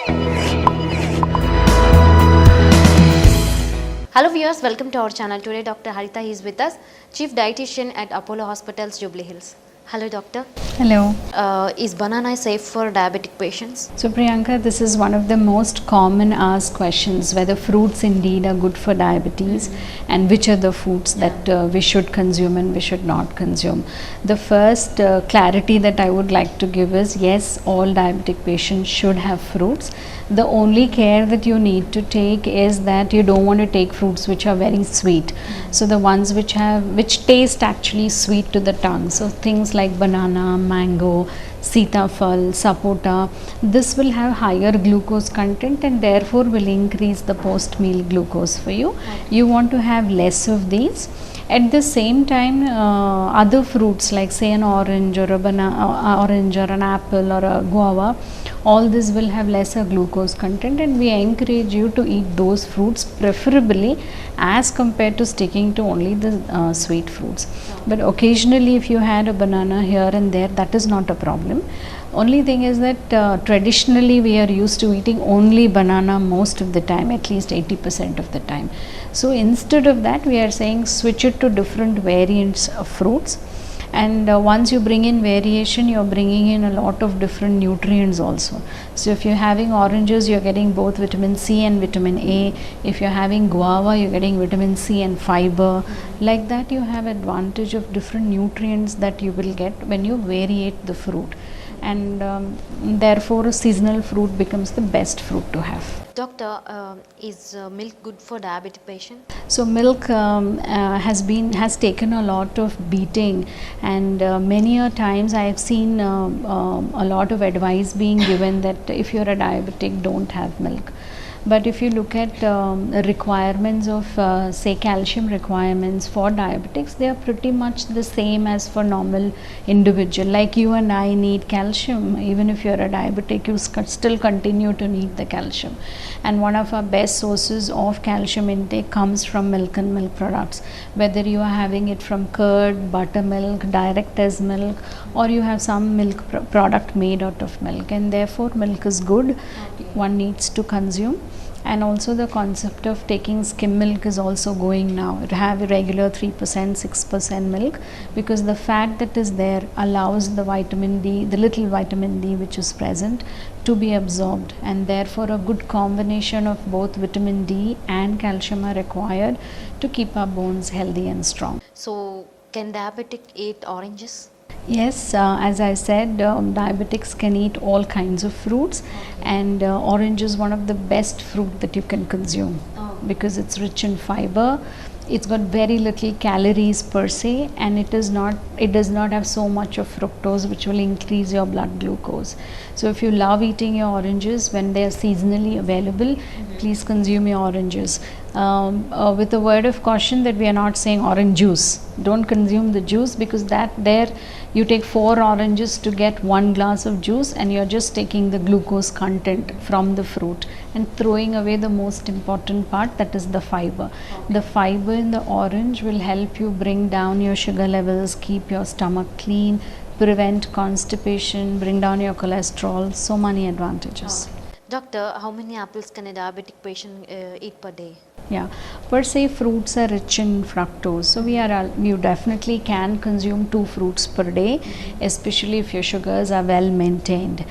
Hello viewers, welcome to our channel. Today Dr. Harita is with us, Chief Dietitian at Apollo Hospitals, Jubilee Hills. Hello doctor. Hello. Is banana safe for diabetic patients? So Priyanka, this is one of the most common asked questions, whether fruits indeed are good for diabetes and which are the foods that we should consume and we should not consume. The first clarity that I would like to give is, yes, all diabetic patients should have fruits. The only care that you need to take is that you don't want to take fruits which are very sweet. So the ones which taste actually sweet to the tongue. So things like banana, mango, sitafal, sapota, this will have higher glucose content and therefore will increase the post meal glucose for you. You want to have less of these. At the same time, other fruits like say an orange or an apple or a guava, all this will have lesser glucose content, and we encourage you to eat those fruits preferably as compared to sticking to only the sweet fruits. But occasionally if you had a banana here and there, that is not a problem. Only thing is that traditionally we are used to eating only banana most of the time, at least 80% of the time. So instead of that, we are saying switch it to different variants of fruits. And once you bring in variation, you are bringing in a lot of different nutrients also. So if you're having oranges, you're getting both vitamin C and vitamin A. If you're having guava, you're getting vitamin C and fiber. Like that, you have advantage of different nutrients that you will get when you variate the fruit. And therefore a seasonal fruit becomes the best fruit to have. Doctor, is milk good for diabetic patients? So milk has taken a lot of beating, and many a times I have seen a lot of advice being given that if you're a diabetic, don't have milk. But if you look at requirements of say calcium requirements for diabetics, they are pretty much the same as for normal individual. Like you and I need calcium, even if you're a diabetic, you still continue to need the calcium. And one of our best sources of calcium intake comes from milk and milk products. Whether you are having it from curd, buttermilk, direct as milk, or you have some milk product made out of milk, and therefore milk is good. One needs to consume. And also the concept of taking skim milk is also going now. To have a regular 3%, 6% milk, because the fat that is there allows the vitamin D, the little vitamin D which is present, to be absorbed, and therefore a good combination of both vitamin D and calcium are required to keep our bones healthy and strong. So can diabetic eat oranges? Yes, as I said, diabetics can eat all kinds of fruits, and orange is one of the best fruit that you can consume because it's rich in fiber. It's got very little calories per se, and it does not have so much of fructose which will increase your blood glucose. So if you love eating your oranges when they are seasonally available, please consume your oranges. With a word of caution that we are not saying orange juice. Don't consume the juice, because you take 4 oranges to get 1 glass of juice, and you're just taking the glucose content from the fruit and throwing away the most important part, that is the fiber. The fiber in the orange will help you bring down your sugar levels, keep your stomach clean, prevent constipation, bring down your cholesterol, so many advantages. Doctor, how many apples can a diabetic patient eat per day? Yeah, per se fruits are rich in fructose, so you definitely can consume 2 fruits per day, especially if your sugars are well maintained.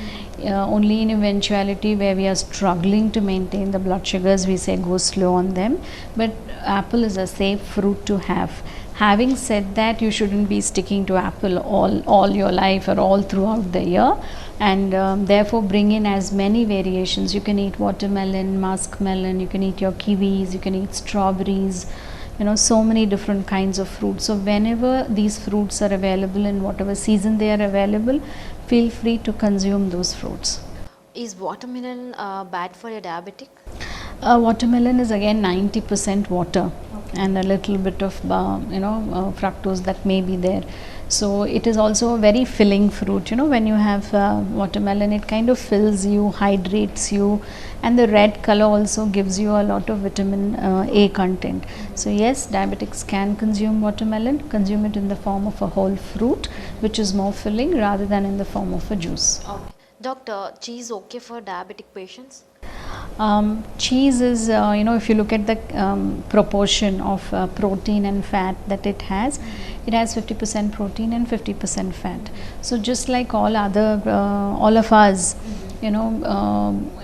Only in eventuality where we are struggling to maintain the blood sugars, we say go slow on them, but apple is a safe fruit to have. Having said that, you shouldn't be sticking to apple all your life or all throughout the year, and therefore bring in as many variations. You can eat watermelon, muskmelon, you can eat your kiwis, you can eat strawberries, so many different kinds of fruits. So whenever these fruits are available, in whatever season they are available, feel free to consume those fruits. Is watermelon bad for a diabetic? Watermelon is again 90% water and a little bit of fructose that may be there. So it is also a very filling fruit. When you have watermelon, it kind of fills you, hydrates you, and the red color also gives you a lot of vitamin A content. So yes, diabetics can consume watermelon, consume it in the form of a whole fruit, which is more filling rather than in the form of a juice. Okay. Doctor, cheese okay for diabetic patients? Cheese is, if you look at the proportion of protein and fat that it has 50% protein and 50% fat. So just like all of us,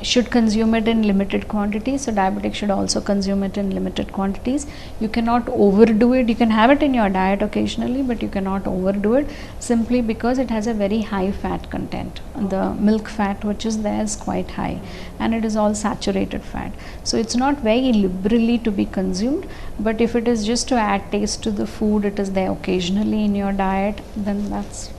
should consume it in limited quantities. So diabetics should also consume it in limited quantities. You cannot overdo it. You can have it in your diet occasionally, but you cannot overdo it simply because it has a very high fat content. The milk fat which is there is quite high, and it is all saturated fat. So it's not very liberally to be consumed, but if it is just to add taste to the food, it is there occasionally in your diet, then that's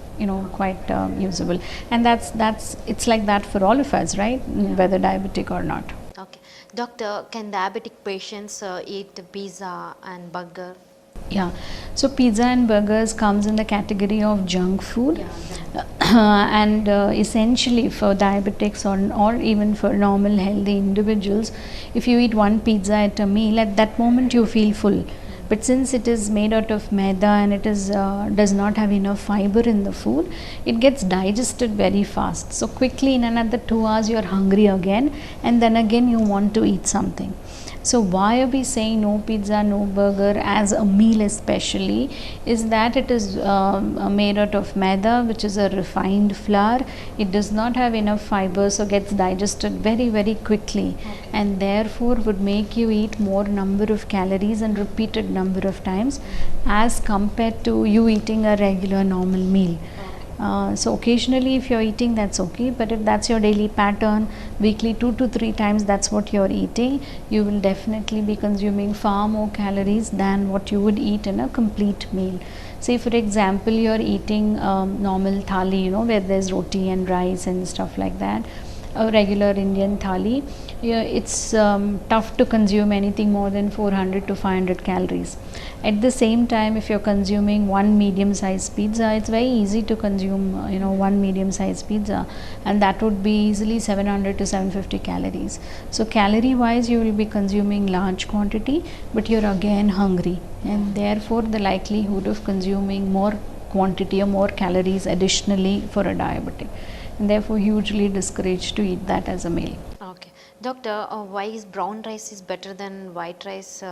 quite usable. And that's it's like that for all of us, right? Whether diabetic or not. Okay. Doctor, can diabetic patients eat pizza and burger? Yeah, so pizza and burgers comes in the category of junk food. And essentially for diabetics or even for normal healthy individuals, if you eat one pizza at a meal, at that moment you feel full. But since it is made out of maida and it is does not have enough fiber in the food, it gets digested very fast. So quickly in another 2 hours you are hungry again, and then again you want to eat something. So why are we saying no pizza, no burger as a meal especially, is that it is made out of maida, which is a refined flour. It does not have enough fiber, so gets digested very, very quickly, and therefore would make you eat more number of calories and repeated number of times as compared to you eating a regular normal meal. So occasionally if you're eating, that's okay, but if that's your daily pattern, weekly 2 to 3 times that's what you're eating, you will definitely be consuming far more calories than what you would eat in a complete meal. Say for example, you're eating normal thali, where there's roti and rice and stuff like that, a regular Indian thali. It's tough to consume anything more than 400 to 500 calories. At the same time, if you're consuming one medium sized pizza, it's very easy to consume one medium sized pizza, and that would be easily 700 to 750 calories. So calorie wise you will be consuming large quantity, but you're again hungry, and therefore the likelihood of consuming more quantity or more calories additionally for a diabetic, and therefore hugely discouraged to eat that as a meal. Okay. Doctor, why is brown rice is better than white rice,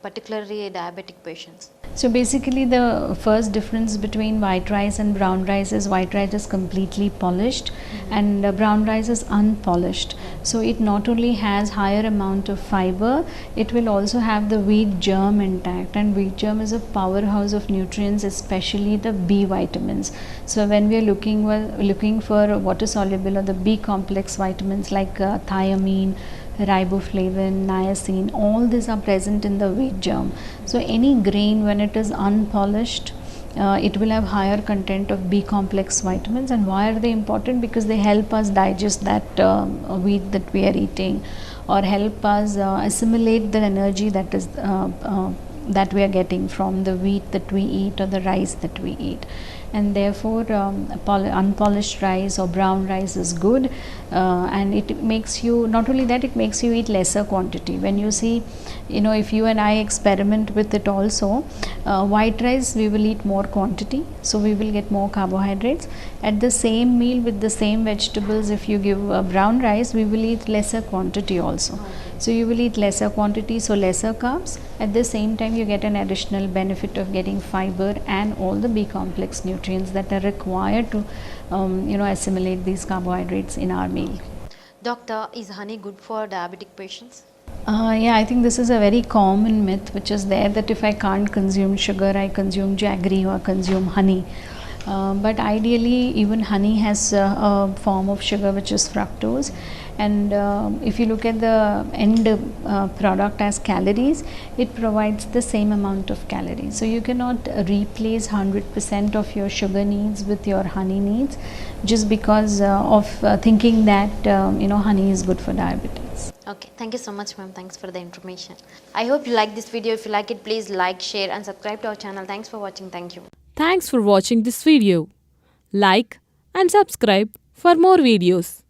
particularly diabetic patients? So basically the first difference between white rice and brown rice is white rice is completely polished, and brown rice is unpolished. So it not only has higher amount of fiber, it will also have the wheat germ intact, and wheat germ is a powerhouse of nutrients, especially the B vitamins. So when we are looking for water soluble or the B complex vitamins like thiamine, riboflavin, niacin, all these are present in the wheat germ. So any grain when it is unpolished, it will have higher content of B complex vitamins. And why are they important? Because they help us digest that wheat that we are eating, or help us assimilate the energy that is that we are getting from the wheat that we eat or the rice that we eat. And therefore unpolished rice or brown rice is good, and it makes you, not only that, it makes you eat lesser quantity. When you see, if you and I experiment with it also, white rice we will eat more quantity, so we will get more carbohydrates. At the same meal with the same vegetables, if you give brown rice, we will eat lesser quantity also. So you will eat lesser quantity, so lesser carbs. At the same time you get an additional benefit of getting fiber and all the B complex nutrients that are required to assimilate these carbohydrates in our meal. Doctor, is honey good for diabetic patients? Yeah, I think this is a very common myth which is there, that if I can't consume sugar, I consume jaggery or consume honey. But ideally even honey has a form of sugar which is fructose, and if you look at the end product as calories, it provides the same amount of calories. So you cannot replace 100% of your sugar needs with your honey needs just because of thinking that honey is good for diabetes. Okay, thank you so much, ma'am. Thanks for the information. I hope you like this video. If you like it, please like, share and subscribe to our channel. Thanks for watching. Thank you. Thanks for watching this video. Like and subscribe for more videos.